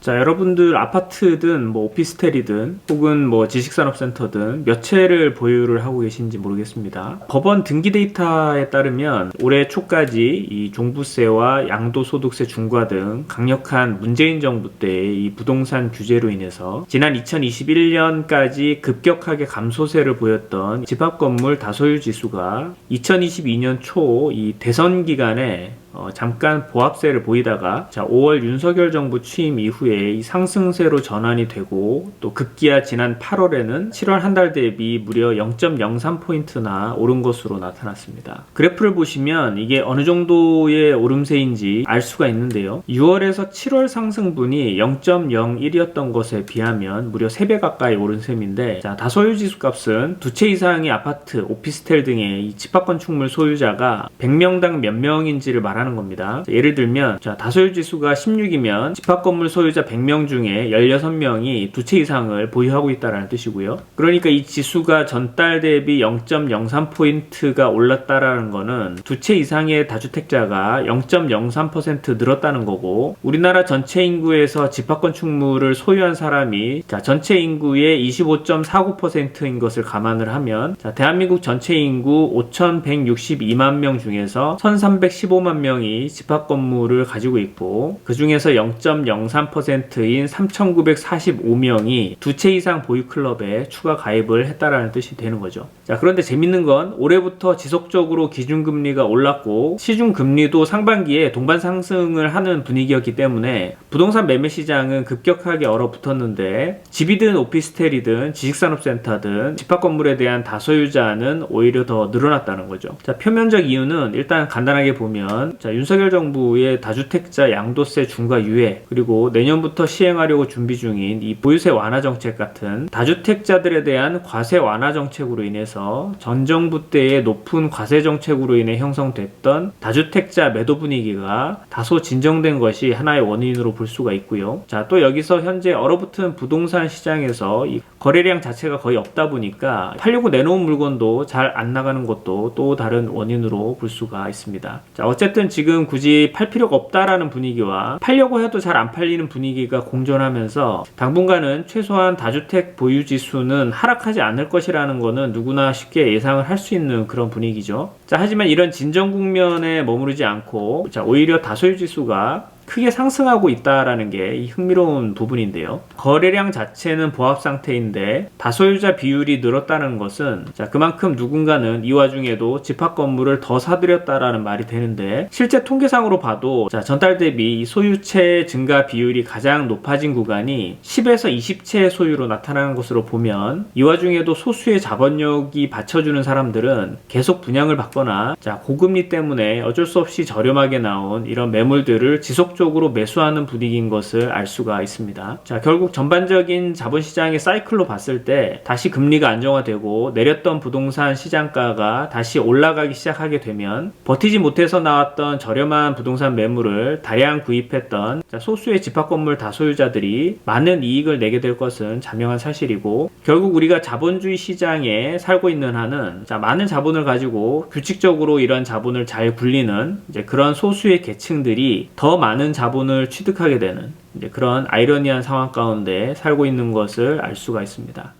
자, 여러분들 아파트든 뭐 오피스텔이든 혹은 뭐 지식산업센터든 몇 채를 보유를 하고 계신지 모르겠습니다. 법원 등기 데이터에 따르면 올해 초까지 이 종부세와 양도소득세 중과 등 강력한 문재인 정부 때의 이 부동산 규제로 인해서 지난 2021년까지 급격하게 감소세를 보였던 집합건물 다소유 지수가 2022년 초 이 대선 기간에 잠깐 보합세를 보이다가 5월 윤석열 정부 취임 이후에 이 상승세로 전환이 되고 또 급기야 지난 8월에는 7월 한 달 대비 무려 0.03포인트나 오른 것으로 나타났습니다. 그래프를 보시면 이게 어느 정도의 오름세인지 알 수가 있는데요. 6월에서 7월 상승분이 0.01이었던 것에 비하면 무려 3배 가까이 오른 셈인데, 다소유 지수 값은 두 채 이상의 아파트, 오피스텔 등의 이 집합건축물 소유자가 100명당 몇 명인지를 말하는 겁니다. 예를 들면 다소유 지수가 16이면 집합건물 소유자 100명 중에 16명이 두 채 이상을 보유하고 있다는 뜻이고요. 그러니까 이 지수가 전달 대비 0.03포인트가 올랐다라는 거는 두 채 이상의 다주택자가 0.03% 늘었다는 거고, 우리나라 전체 인구에서 집합건축물을 소유한 사람이 전체 인구의 25.49%인 것을 감안을 하면 대한민국 전체 인구 5,162만 명 중에서 1,315만 명이 집합건물을 가지고 있고, 그 중에서 0.03%인 3,945명이 두 채 이상 보유 클럽에 추가 가입을 했다라는 뜻이 되는 거죠. 그런데 재밌는 건 올해부터 지속적으로 기준금리가 올랐고 시중금리도 상반기에 동반 상승을 하는 분위기였기 때문에 부동산 매매 시장은 급격하게 얼어붙었는데, 집이든 오피스텔이든 지식산업센터든 집합건물에 대한 다소유자는 오히려 더 늘어났다는 거죠. 표면적 이유는 일단 간단하게 보면 윤석열 정부의 다주택자 양도세 중과 유예, 그리고 내년부터 시행하려고 준비 중인 이 보유세 완화 정책 같은 다주택자들에 대한 과세 완화 정책으로 인해서 전 정부 때의 높은 과세 정책으로 인해 형성됐던 다주택자 매도 분위기가 다소 진정된 것이 하나의 원인으로 볼 수가 있고요. 또 여기서 현재 얼어붙은 부동산 시장에서 이 거래량 자체가 거의 없다 보니까 팔려고 내놓은 물건도 잘 안 나가는 것도 또 다른 원인으로 볼 수가 있습니다. 어쨌든 지금 굳이 팔 필요가 없다라는 분위기와 팔려고 해도 잘 안 팔리는 분위기가 공존하면서 당분간은 최소한 다주택 보유 지수는 하락하지 않을 것이라는 거는 누구나 쉽게 예상을 할 수 있는 그런 분위기죠. 하지만 이런 진정 국면에 머무르지 않고 오히려 다소유 지수가 크게 상승하고 있다라는 게 흥미로운 부분인데요. 거래량 자체는 보합 상태인데 다소유자 비율이 늘었다는 것은 그만큼 누군가는 이 와중에도 집합건물을 더 사들였다라는 말이 되는데, 실제 통계상으로 봐도 전달 대비 소유채 증가 비율이 가장 높아진 구간이 10에서 20채 소유로 나타나는 것으로 보면, 이 와중에도 소수의 자본력이 받쳐주는 사람들은 계속 분양을 받거나 고금리 때문에 어쩔 수 없이 저렴하게 나온 이런 매물들을 지속적으로 매수하는 분위기인 것을 알 수가 있습니다. 결국 전반적인 자본시장의 사이클로 봤을 때 다시 금리가 안정화되고 내렸던 부동산 시장가가 다시 올라가기 시작하게 되면 버티지 못해서 나왔던 저렴한 부동산 매물을 다량 구입했던 소수의 집합건물 다소유자들이 많은 이익을 내게 될 것은 자명한 사실이고, 결국 우리가 자본주의 시장에 살고 있는 한은 많은 자본을 가지고 규칙적으로 이런 자본을 잘 굴리는 그런 소수의 계층들이 더 많은 자본을 취득하게 되는 그런 아이러니한 상황 가운데 살고 있는 것을 알 수가 있습니다.